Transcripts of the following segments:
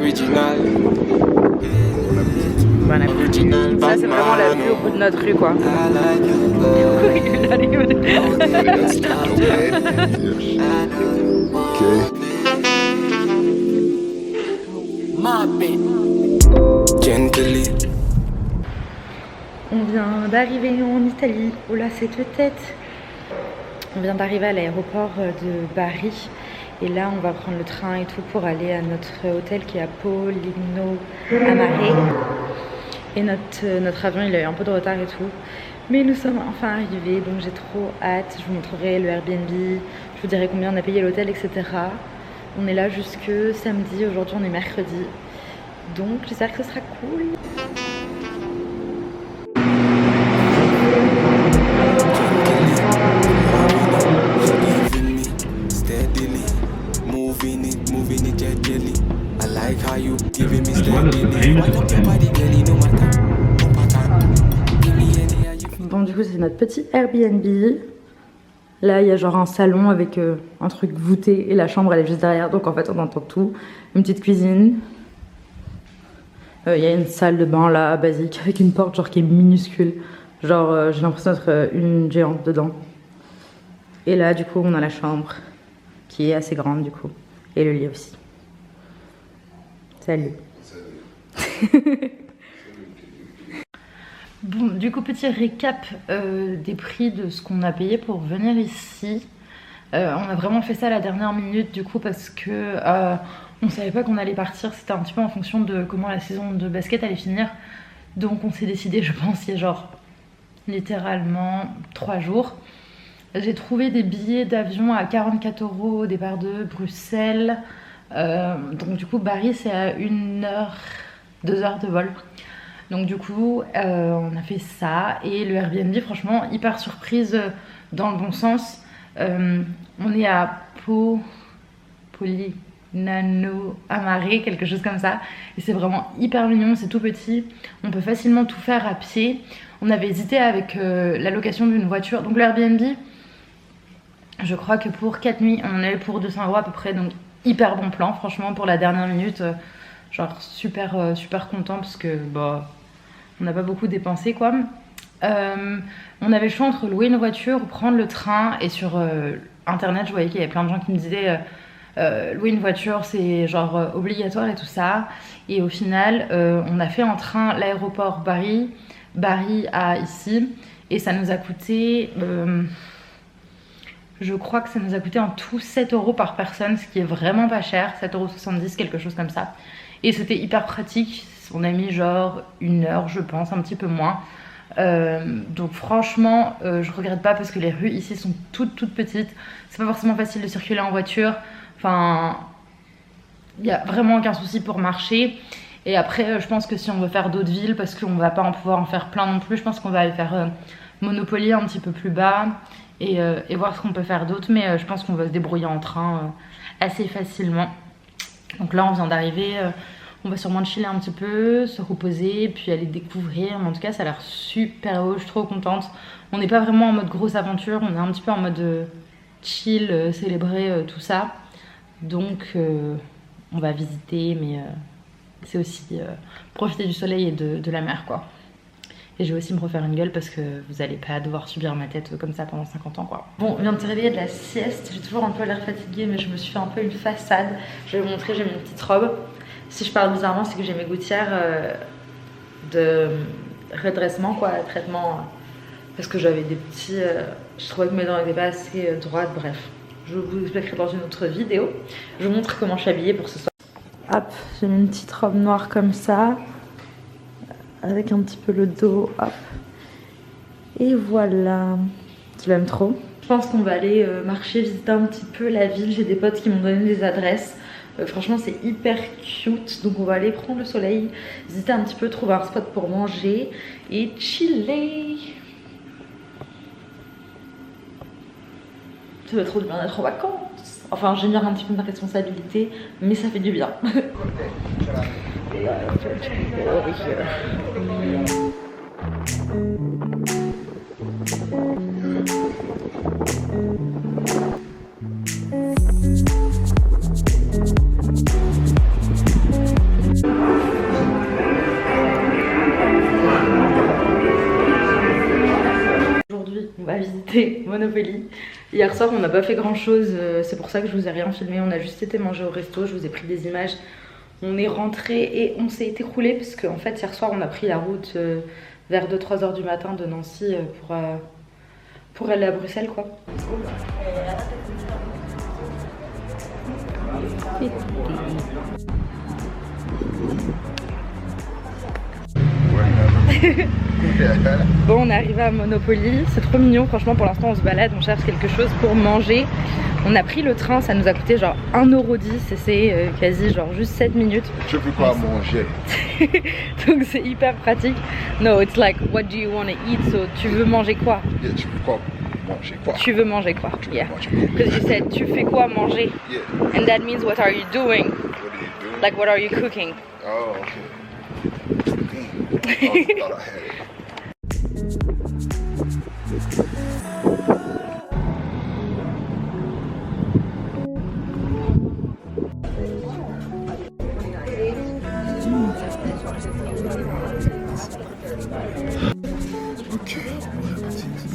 original. Bon appétit. Ça c'est vraiment la vue au bout de notre rue quoi. On vient d'arriver en Italie. Oh là cette tête. On vient d'arriver à l'aéroport de Bari. Et là, on va prendre le train et tout pour aller à notre hôtel qui est à Poligno Amare. Et notre avion, il a eu un peu de retard et tout. Mais nous sommes enfin arrivés, donc j'ai trop hâte. Je vous montrerai le Airbnb, je vous dirai combien on a payé l'hôtel, etc. On est là jusque samedi, aujourd'hui on est mercredi. Donc j'espère que ce sera cool. Bon du coup c'est notre petit Airbnb. Là il y a genre un salon avec un truc voûté et la chambre elle est juste derrière, donc en fait on entend tout. Une petite cuisine. Il y a une salle de bain là basique avec une porte genre qui est minuscule. Genre j'ai l'impression d'être une géante dedans. Et là du coup on a la chambre qui est assez grande du coup. Et le lit aussi. Salut. Bon, du coup, petit récap des prix de ce qu'on a payé pour venir ici. On a vraiment fait ça à la dernière minute, du coup, parce que on savait pas qu'on allait partir. C'était un petit peu en fonction de comment la saison de basket allait finir. Donc, on s'est décidé, je pense, il y a genre littéralement 3 jours. J'ai trouvé des billets d'avion à 44 € au départ de Bruxelles. Donc, du coup, Bari, c'est à 1 heure, 2 heures de vol. Donc du coup, on a fait ça et le Airbnb, franchement, hyper surprise dans le bon sens. On est à Polignano Amare, quelque chose comme ça. Et c'est vraiment hyper mignon, c'est tout petit. On peut facilement tout faire à pied. On avait hésité avec la location d'une voiture. Donc le Airbnb, je crois que pour 4 nuits, on en avait pour 200 € à peu près. Donc hyper bon plan, franchement, pour la dernière minute. Genre super content parce que bah, on n'a pas beaucoup dépensé quoi. On avait le choix entre louer une voiture ou prendre le train. Et sur internet je voyais qu'il y avait plein de gens qui me disaient louer une voiture c'est genre obligatoire et tout ça. Et au final on a fait en train l'aéroport Bari à ici. Et ça nous a coûté je crois que ça nous a coûté en tout 7 € par personne, ce qui est vraiment pas cher, 7,70 €, quelque chose comme ça. Et c'était hyper pratique, on a mis genre 1 heure je pense, un petit peu moins. Donc franchement je regrette pas parce que les rues ici sont toutes petites. C'est pas forcément facile de circuler en voiture. Enfin, il y a vraiment aucun souci pour marcher. Et après je pense que si on veut faire d'autres villes, parce qu'on va pas en pouvoir en faire plein non plus, je pense qu'on va aller faire Monopoly un petit peu plus bas. Et voir ce qu'on peut faire d'autre. Mais je pense qu'on va se débrouiller en train assez facilement. Donc là on vient d'arriver, on va sûrement chiller un petit peu, se reposer, puis aller découvrir. Mais en tout cas ça a l'air super beau, je suis trop contente. On n'est pas vraiment en mode grosse aventure, on est un petit peu en mode chill, célébrer tout ça. Donc on va visiter, mais c'est aussi profiter du soleil et de la mer quoi. Et je vais aussi me refaire une gueule parce que vous allez pas devoir subir ma tête comme ça pendant 50 ans quoi. Bon, on vient de se réveiller de la sieste. J'ai toujours un peu l'air fatiguée mais je me suis fait un peu une façade. Je vais vous montrer, j'ai mis une petite robe. Si je parle bizarrement, c'est que j'ai mes gouttières de redressement quoi, traitement. Parce que j'avais des petits... je trouvais que mes dents n'étaient pas assez droites, bref. Je vous expliquerai dans une autre vidéo. Je vous montre comment je suis habillée pour ce soir. Hop, j'ai mis une petite robe noire comme ça. Avec un petit peu le dos, hop. Et voilà. Je l'aime trop. Je pense qu'on va aller marcher, visiter un petit peu la ville. J'ai des potes qui m'ont donné des adresses. Franchement, c'est hyper cute. Donc on va aller prendre le soleil, visiter un petit peu, trouver un spot pour manger et chiller. Ça va trop du bien d'être en vacances. Enfin, j'ai mis un petit peu de responsabilité, mais ça fait du bien. Hier soir on n'a pas fait grand chose, c'est pour ça que je vous ai rien filmé, on a juste été manger au resto, je vous ai pris des images. On est rentré et on s'est écroulé parce qu'en fait hier soir on a pris la route vers 2-3 heures du matin de Nancy pour aller à Bruxelles quoi. Bon, on est arrivé à Monopoly, c'est trop mignon, franchement pour l'instant on se balade, on cherche quelque chose pour manger. On a pris le train, ça nous a coûté genre 1,10€ et c'est quasi genre juste 7 minutes. Tu veux quoi manger? Donc c'est hyper pratique. No, it's like what do you want to eat? So tu veux manger quoi? Yeah, tu veux quoi manger quoi? Tu veux manger quoi? Yeah. Because you said tu fais quoi manger? Yeah. And that means what are you doing? What are you doing? Like what are you cooking? Oh, okay. I thought I had it.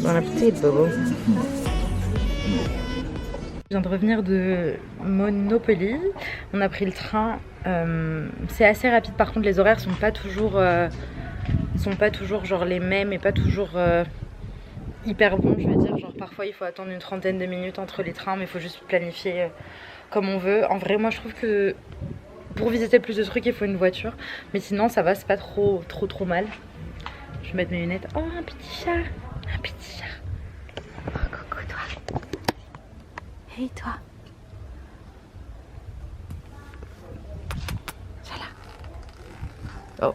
Bon appétit, Bobo. Je viens de revenir de Monopoly. On a pris le train. C'est assez rapide. Par contre, les horaires sont pas toujours genre les mêmes et pas toujours hyper bons. Je veux dire, genre parfois il faut attendre une trentaine de minutes entre les trains, mais il faut juste planifier comme on veut. En vrai, moi je trouve que pour visiter plus de trucs, il faut une voiture. Mais sinon, ça va, c'est pas trop mal. Je vais mettre mes lunettes. Oh, un petit chat. Un petit chat. Oh, coucou toi. Hey toi. Viens là. Oh.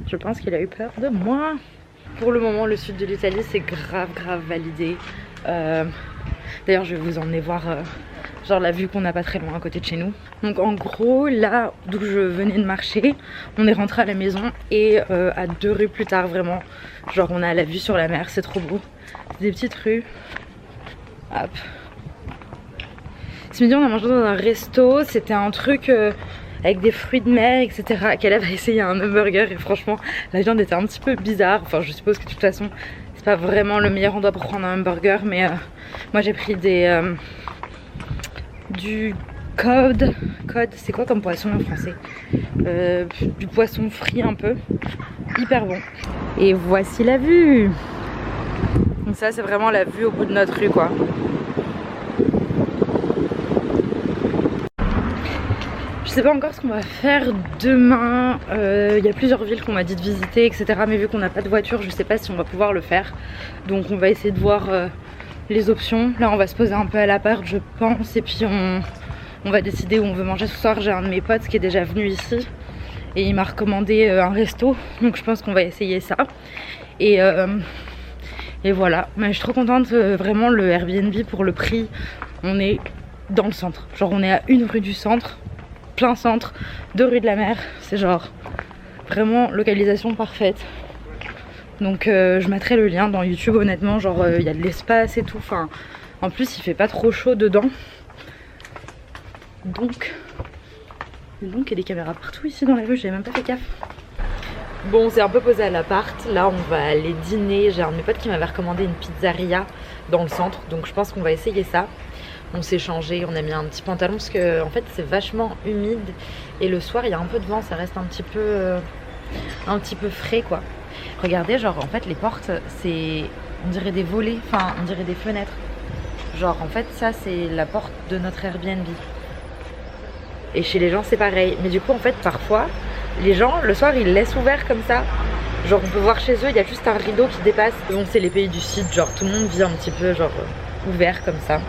Je pense qu'il a eu peur de moi. Pour le moment, le sud de l'Italie, c'est grave validé. D'ailleurs, je vais vous emmener voir genre la vue qu'on a pas très loin à côté de chez nous. Donc en gros, là d'où je venais de marcher, on est rentré à la maison et à 2 rues plus tard, vraiment, genre on a la vue sur la mer, c'est trop beau. Des petites rues. Hop. Ce midi, on a mangé dans un resto, c'était un truc avec des fruits de mer, etc. Qu'elle avait essayé un hamburger et franchement, la viande était un petit peu bizarre. Enfin, je suppose que de toute façon, c'est pas vraiment le meilleur endroit pour prendre un hamburger, mais moi j'ai pris du cod, c'est quoi comme poisson en français? Du poisson frit un peu, hyper bon. Et voici la vue. Donc ça c'est vraiment la vue au bout de notre rue quoi. Je sais pas encore ce qu'on va faire demain. Il y a plusieurs villes qu'on m'a dit de visiter etc. Mais vu qu'on n'a pas de voiture, je sais pas si on va pouvoir le faire. Donc on va essayer de voir les options. Là on va se poser un peu à l'appart je pense. Et puis on va décider où on veut manger ce soir. J'ai un de mes potes qui est déjà venu ici. Et il m'a recommandé un resto. Donc je pense qu'on va essayer ça. Et voilà. Mais je suis trop contente. Vraiment le Airbnb pour le prix. On est dans le centre. Genre on est à 1 rue du centre. Plein centre. 2 rues de la mer. C'est genre vraiment localisation parfaite. Donc je mettrai le lien dans YouTube honnêtement, genre il y a de l'espace et tout, enfin en plus il fait pas trop chaud dedans. Donc il y a des caméras partout ici dans la rue, j'avais même pas fait gaffe. Bon, on s'est un peu posé à l'appart, là on va aller dîner, j'ai un de mes potes qui m'avait recommandé une pizzeria dans le centre, donc je pense qu'on va essayer ça. On s'est changé, on a mis un petit pantalon parce que en fait c'est vachement humide et le soir il y a un peu de vent, ça reste un petit peu frais quoi. Regardez, genre en fait les portes c'est, on dirait des volets, enfin on dirait des fenêtres. Genre en fait ça c'est la porte de notre Airbnb. Et chez les gens c'est pareil. Mais du coup en fait parfois les gens le soir ils laissent ouvert comme ça. Genre on peut voir chez eux, il y a juste un rideau qui dépasse. Bon c'est les pays du sud, genre tout le monde vit un petit peu genre ouvert comme ça.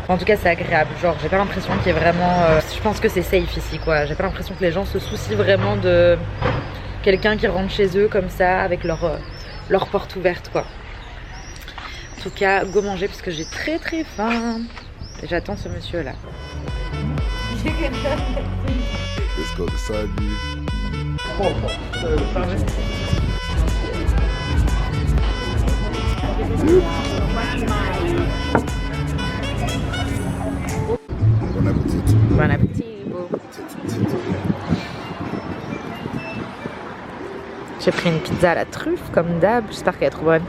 En tout cas c'est agréable, genre j'ai pas l'impression qu'il y ait vraiment... je pense que c'est safe ici quoi. J'ai pas l'impression que les gens se soucient vraiment de quelqu'un qui rentre chez eux comme ça avec leur porte ouverte quoi. En tout cas go manger parce que j'ai très faim. Et j'attends ce monsieur là. Let's go to side view. Bon appétit. Bon appétit, beau. J'ai pris une pizza à la truffe comme d'hab, j'espère qu'elle est trop bonne.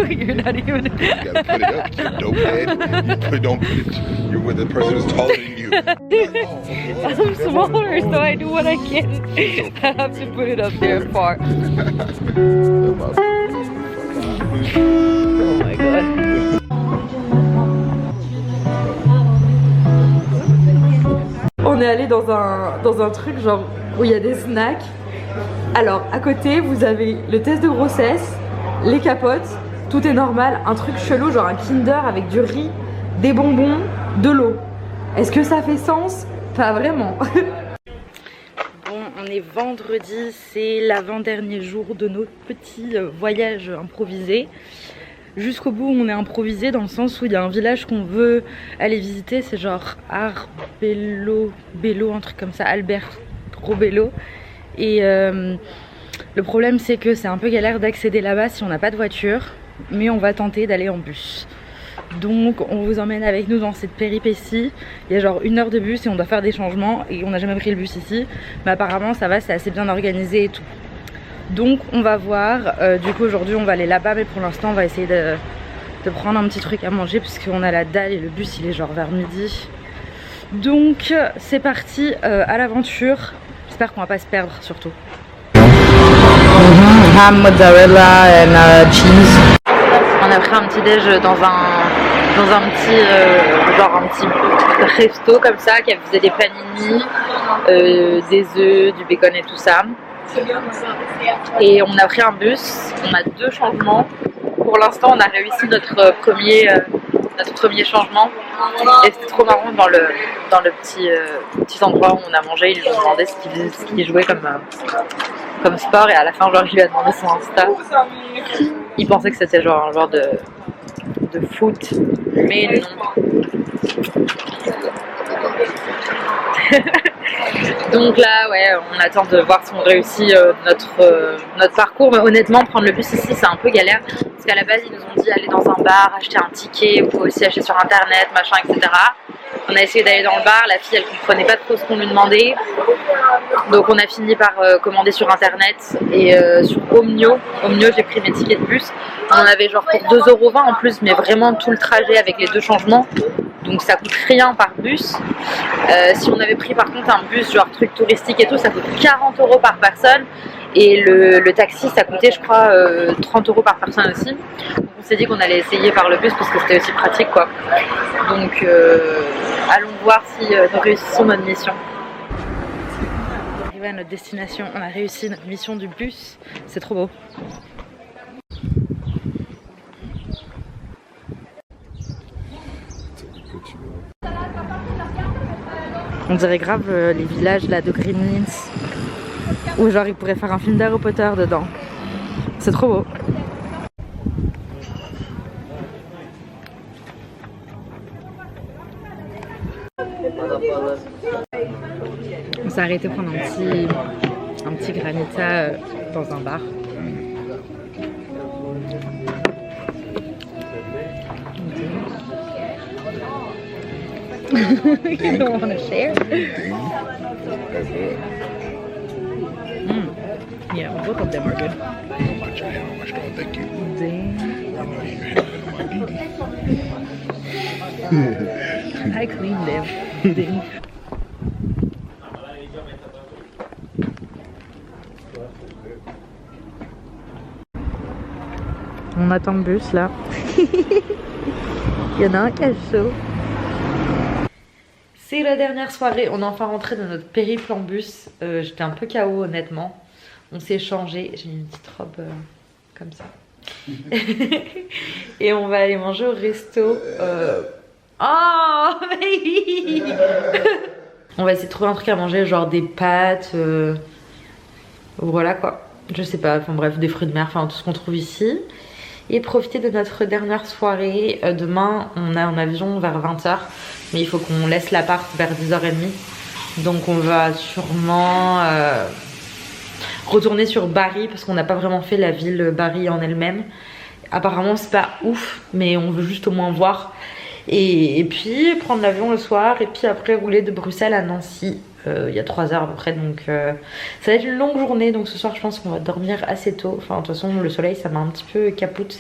You're not even. You gotta put it up, you dope head. Don't put it. You're with the person who's taller than you. I'm smaller, so I do what I can. I have to put it up there far. Oh my god. On est allé dans un truc genre où il y a des snacks. Alors à côté vous avez le test de grossesse, les capotes, tout est normal, un truc chelou genre un Kinder avec du riz, des bonbons, de l'eau. Est-ce que ça fait sens? Pas vraiment. Bon, on est vendredi, c'est l'avant-dernier jour de notre petit voyage improvisé. Jusqu'au bout on est improvisé dans le sens où il y a un village qu'on veut aller visiter, c'est genre Arbello, un truc comme ça, Albert Robello. Et le problème c'est que c'est un peu galère d'accéder là-bas si on n'a pas de voiture, mais on va tenter d'aller en bus. Donc on vous emmène avec nous dans cette péripétie. Il y a genre 1 heure de bus et on doit faire des changements et on n'a jamais pris le bus ici, mais apparemment ça va, c'est assez bien organisé et tout. Donc on va voir, du coup aujourd'hui on va aller là-bas, mais pour l'instant on va essayer de prendre un petit truc à manger puisqu'on a la dalle et le bus il est genre vers midi. Donc c'est parti à l'aventure. J'espère qu'on va pas se perdre surtout. Ham, mozzarella and cheese. On a pris un petit déj dans un petit genre un petit resto comme ça qui faisait des panini, des œufs, du bacon et tout ça. Et on a pris un bus, on a 2 changements. Pour l'instant on a réussi notre premier changement et c'était trop marrant dans le petit endroit où on a mangé. Ils lui ont demandé ce qu'il jouait comme sport et à la fin genre il lui a demandé son Insta. Il pensait que c'était genre un genre de foot, mais non. Donc là ouais, on attend de voir si on réussit notre parcours, mais honnêtement prendre le bus ici c'est un peu galère parce qu'à la base ils nous ont dit aller dans un bar, acheter un ticket, vous pouvez aussi acheter sur internet, machin, etc. On a essayé d'aller dans le bar, la fille elle comprenait pas trop ce qu'on lui demandait, donc on a fini par commander sur internet et sur Omnio j'ai pris mes tickets de bus. On en avait genre pour 2,20 € en plus, mais vraiment tout le trajet avec les 2 changements, donc ça coûte rien par bus. Si on avait pris par contre un bus genre truc touristique et tout, ça coûte 40 € par personne, et le taxi ça coûtait je crois 30 € par personne aussi. Donc on s'est dit qu'on allait essayer par le bus parce que c'était aussi pratique quoi. Donc allons voir si nous réussissons notre mission. Arrivé à notre destination, on a réussi notre mission du bus, c'est trop beau. On dirait grave les villages là de Gremlins, où genre ils pourraient faire un film d'Harry Potter dedans. C'est trop beau. On s'est arrêté prendre un petit granita dans un bar. You don't want to share? Yeah, both of them are good. Put your hand on my straw, thank you. Dang. You know your hand on my DD. I cleaned them. Dang. On attend le bus là. Il y en a un qui a chaud. C'est la dernière soirée, on est enfin rentré de notre périple en bus. J'étais un peu KO honnêtement. On s'est changé, j'ai mis une petite robe comme ça. Et on va aller manger au resto. Oh baby. On va essayer de trouver un truc à manger, genre des pâtes. Voilà quoi. Je sais pas, enfin bref, des fruits de mer, enfin tout ce qu'on trouve ici. Et profiter de notre dernière soirée. Demain, on a un avion vers 20 h. Mais il faut qu'on laisse l'appart vers 10h30. Donc on va sûrement retourner sur Bari parce qu'on n'a pas vraiment fait la ville Bari en elle-même. Apparemment c'est pas ouf, mais on veut juste au moins voir. Et puis prendre l'avion le soir et puis après rouler de Bruxelles à Nancy. Il y a 3 heures à peu près, donc ça va être une longue journée. Donc ce soir je pense qu'on va dormir assez tôt. Enfin de toute façon le soleil ça m'a un petit peu capoute.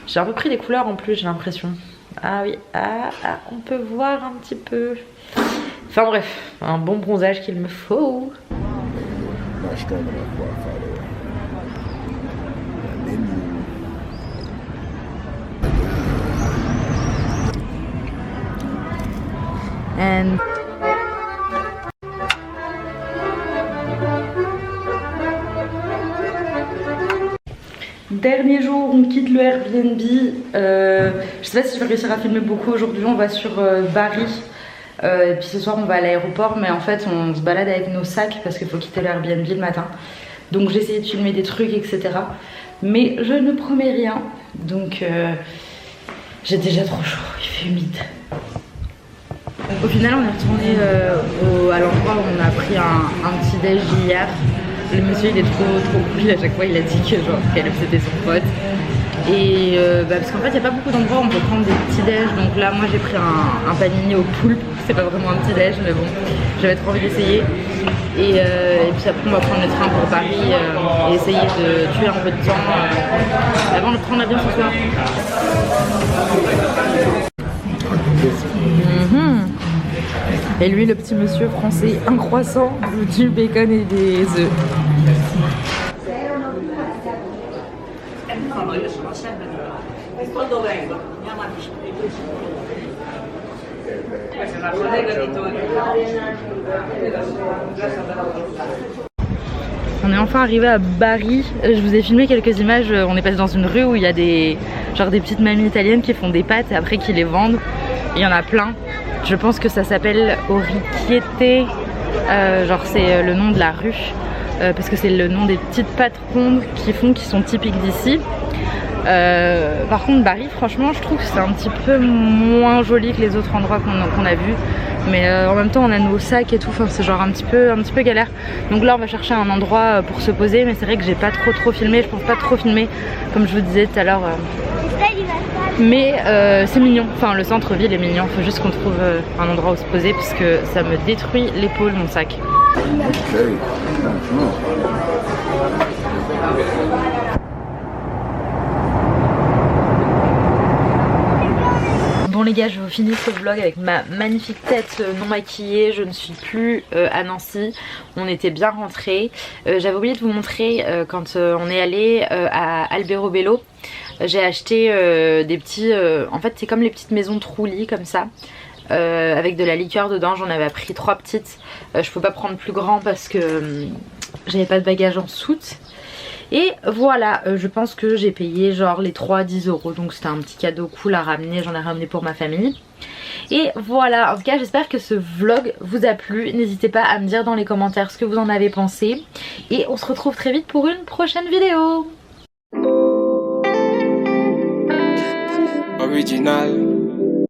J'ai un peu pris des couleurs en plus, j'ai l'impression. Ah oui, on peut voir un petit peu. Enfin bref, un bon bronzage qu'il me faut. Not strong enough Wi-Fi though. And then And dernier jour, on quitte le Airbnb. Je sais pas si je vais réussir à filmer beaucoup aujourd'hui. On va sur Bari. Et puis ce soir, on va à l'aéroport. Mais en fait, on se balade avec nos sacs parce qu'il faut quitter le Airbnb le matin. Donc j'ai essayé de filmer des trucs, etc. Mais je ne promets rien. Donc j'ai déjà trop chaud. Il fait humide. Au final, on est retourné à l'endroit où on a pris un petit déj hier. Le monsieur il est trop cool, à chaque fois il a dit que genre qu'elle c'était son pote. Et parce qu'en fait il n'y a pas beaucoup d'endroits où on peut prendre des petits déj. Donc là moi j'ai pris un panini au poulpe. C'est pas vraiment un petit déj mais bon, j'avais trop envie d'essayer. Et puis après on va prendre le train pour Paris et essayer de tuer un peu de temps avant de prendre l'avion ce soir. Et lui, le petit monsieur français, un croissant, du bacon et des œufs. On est enfin arrivé à Bari. Je vous ai filmé quelques images. On est passé dans une rue où il y a des petites mamies italiennes qui font des pâtes et après qui les vendent. Il y en a plein. Je pense que ça s'appelle Orecchiette, genre c'est le nom de la rue, parce que c'est le nom des petites pâtes rondes qui sont typiques d'ici. Par contre Bari, franchement je trouve que c'est un petit peu moins joli que les autres endroits qu'on a vus. Mais en même temps on a nos sacs et tout, enfin, c'est genre un petit peu galère. Donc là on va chercher un endroit pour se poser, mais c'est vrai que j'ai pas trop filmé, je pense pas trop filmer comme je vous disais tout à l'heure. Mais c'est mignon, enfin le centre-ville est mignon, faut juste qu'on trouve un endroit où se poser parce que ça me détruit l'épaule mon sac. Bon les gars, je vous finis ce vlog avec ma magnifique tête non maquillée. Je ne suis plus à Nancy, on était bien rentrés. J'avais oublié de vous montrer quand on est allé à Alberobello. J'ai acheté des petits, en fait c'est comme les petites maisons Trulli comme ça, avec de la liqueur dedans. J'en avais pris 3 petites, je peux pas prendre plus grand parce que j'avais pas de bagages en soute. Et voilà, je pense que j'ai payé genre les 3 10 €, donc c'était un petit cadeau cool à ramener, j'en ai ramené pour ma famille. Et voilà, en tout cas j'espère que ce vlog vous a plu. N'hésitez pas à me dire dans les commentaires ce que vous en avez pensé. Et on se retrouve très vite pour une prochaine vidéo. Original.